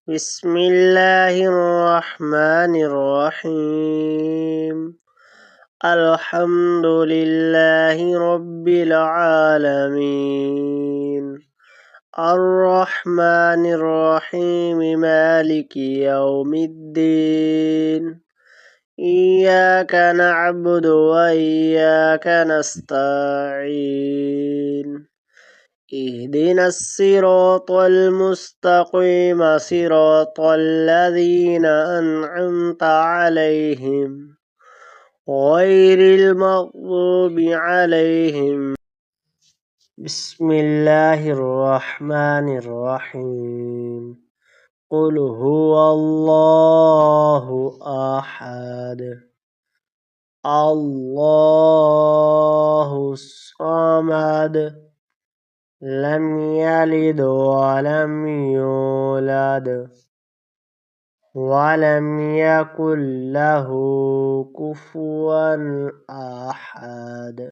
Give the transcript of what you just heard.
بسم الله الرحمن الرحيم. الحمد لله رب العالمين، الرحمن الرحيم، مالك يوم الدين. إياك نعبد وإياك نستعين. اهدنا الصراط المستقيم، صراط الذين أنعمت عليهم غير المغضوب عليهم. بسم الله الرحمن الرحيم. قل هو الله أحد، الله الصمد، لم يلد ولم يولد ولم يكن له كفوا أحد.